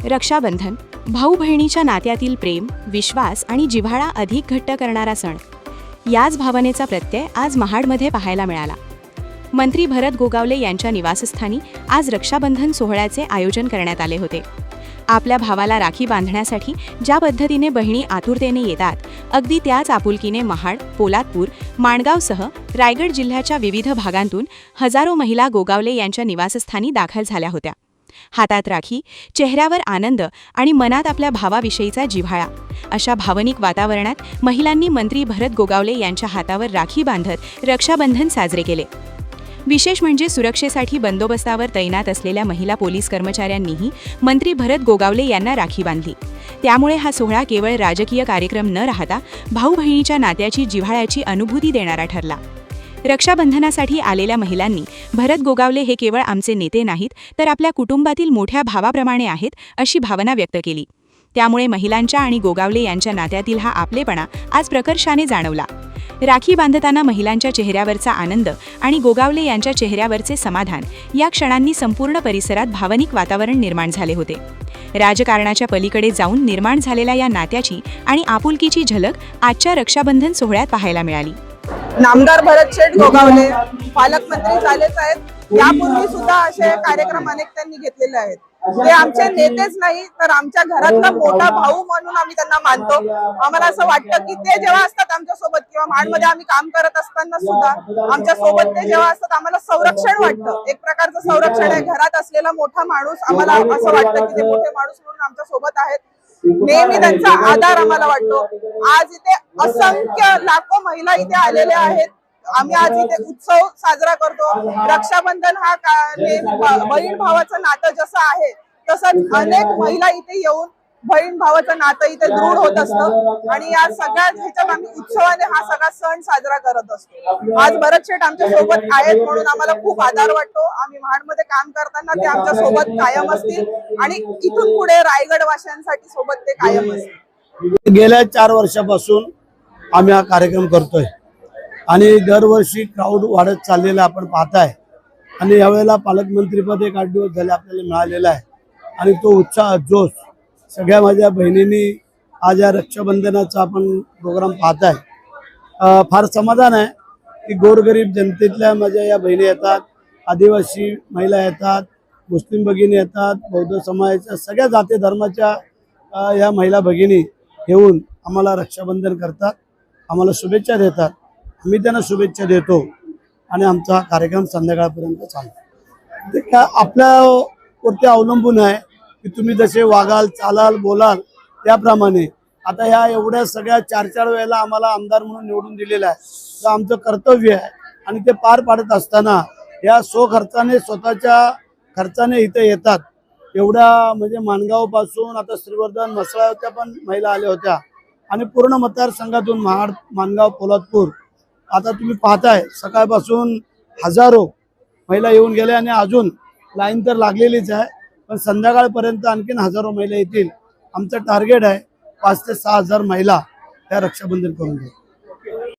रक्षाबंधन भाऊ बहिणीच्या नात्यातील प्रेम, विश्वास आणि जिव्हाळा अधिक घट्ट करणारा सण। याच भावनेचा प्रत्यय आज महाडमध्ये पाहायला मिळाला। मंत्री भरत गोगावले यांच्या निवासस्थानी आज रक्षाबंधन सोहळ्याचे आयोजन करण्यात आले होते। आपल्या भावाला राखी बांधण्यासाठी ज्या पद्धतीने बहिणी आतुरतेने येतात, अगदी त्याच आपुलकीने महाड, पोलादपूर, माणगावसह रायगड जिल्ह्याच्या विविध भागांतून हजारो महिला गोगावले यांच्या निवासस्थानी दाखल झाल्या होत्या। हातात राखी, चेहऱ्यावर आनंद आणि मनात आपल्या भावाविषयीचा जिव्हाळा, अशा भावनिक वातावरणात महिलांनी मंत्री भरत गोगावले यांच्या हातावर राखी बांधत रक्षाबंधन साजरे केले। विशेष म्हणजे सुरक्षेसाठी बंदोबस्तावर तैनात असलेल्या महिला पोलीस कर्मचाऱ्यांनीही मंत्री भरत गोगावले यांना राखी बांधली। त्यामुळे हा सोहळा केवळ राजकीय कार्यक्रम न राहता भाऊ बहिणीच्या नात्याची, जिव्हाळ्याची अनुभूती देणारा ठरला। रक्षाबंधनासाठी आलेल्या महिलांनी भरत गोगावले हे केवळ आमचे नेते नाहीत, तर आपल्या कुटुंबातील मोठ्या भावाप्रमाणे आहेत, अशी भावना व्यक्त केली। त्यामुळे महिलांच्या आणि गोगावले यांच्या नात्यातील हा आपलेपणा आज प्रकर्षाने जाणवला। राखी बांधताना महिलांच्या चेहऱ्यावरचा आनंद आणि गोगावले यांच्या चेहऱ्यावरचे समाधान या क्षणांनी संपूर्ण परिसरात भावनिक वातावरण निर्माण झाले होते। राजकारणाच्या पलीकडे जाऊन निर्माण झालेल्या या नात्याची आणि आपुलकीची झलक आजच्या रक्षाबंधन सोहळ्यात पाहायला मिळाली। नामदार भरत शेठ गोगावले पालकमंत्री झालेच आहेत। यापूर्वी सुद्धा असे कार्यक्रम अनेक त्यांनी घेतलेले आहेत। ते आमचे नेतेच नाही, तर आमच्या घरातला मोठा भाऊ म्हणून आम्ही त्यांना मानतो। आम्हाला असं वाटतं की ते जेव्हा असतात आमच्या सोबत किंवा महाडमध्ये आम्ही काम करत असताना सुद्धा आमच्या सोबत ते जेव्हा असतात, आम्हाला संरक्षण वाटतं। एक प्रकारचं संरक्षण आहे। घरात असलेला मोठा माणूस, आम्हाला असं वाटतं की ते मोठे माणूस म्हणून आमच्या सोबत आहेत। नेहमी त्यांचा आधार आम्हाला वाटतो। आज इथे असंख्य लाखो महिला इथे आलेल्या आहेत। आम्ही आज इथे उत्सव साजरा करतो। रक्षाबंधन हा बहीण भावाचं नातं जसं आहे, तसंच अनेक महिला इथे येऊन बहीण भावाचं नातं इथे दृढ होत असतं आणि या सगळ्या ह्याच्यात आम्ही उत्सवाने हा सगळा सण साजरा करत असतो। आज भरत शेठ आमच्या सोबत आहेत म्हणून आम्हाला खूप आधार वाटतो। आम्ही महाडमध्ये काम करताना ते आमच्या सोबत कायम असतील आणि इथून पुढे रायगड वासियांसाठी सोबत ते कायम असतील। गेल्या 4 वर्षापासून आम्ही हा कार्यक्रम करतोय आणि दरवर्षी क्राऊड वाढत चाललेला आपण पाहताय आणि यावेळेला पालकमंत्रीपद एक 8 दिवस झाले आपल्याला मिळालेला आहे आणि तो उत्साह, जोश सगळ्या माझ्या बहिणींनी आज या रक्षाबंधनाचा आपण प्रोग्राम पाहताय। फार समाधान आहे की गोरगरीब जनतेतल्या माझ्या या बहिणी येतात, आदिवासी महिला येतात, मुस्लिम भगिनी येतात, बौद्ध समाजाच्या सगळ्या जाती धर्माच्या या महिला भगिनी येऊन आम्हाला रक्षाबंधन करतात, आम्हाला शुभेच्छा देतात। आम्ही त्यांना शुभेच्छा देतो आणि आमचा हा कार्यक्रम संध्याकाळपर्यंत चालतो। ते काय आपल्यावरती अवलंबून आहे की तुम्ही जसे वागाल, चालाल, बोलाल त्याप्रमाणे। आता या एवढ्या सगळ्या 4-4 वेळेला आम्हाला आमदार म्हणून निवडून दिलेलं आहे, तर आमचं कर्तव्य आहे आणि ते पार पाडत असताना या स्वखर्चाने, स्वतःच्या खर्चाने इथे येतात। एवढ्या म्हणजे माणगावपासून आता श्रीवर्धन, मसळाच्या पण महिला आल्या होत्या आणि पूर्ण मतदारसंघातून महाड, माणगाव, पोलादपूर आता तुम्ही पाहताय सकाळपासून हजारो महिला येऊन गेल्या आणि अजून लाईन तर लागलेलीच आहे, पण संध्याकाळपर्यंत आणखीन हजारो महिला येतील। आमचं टार्गेट आहे 5 ते 6 हजार महिला या रक्षाबंधन करून घ्या।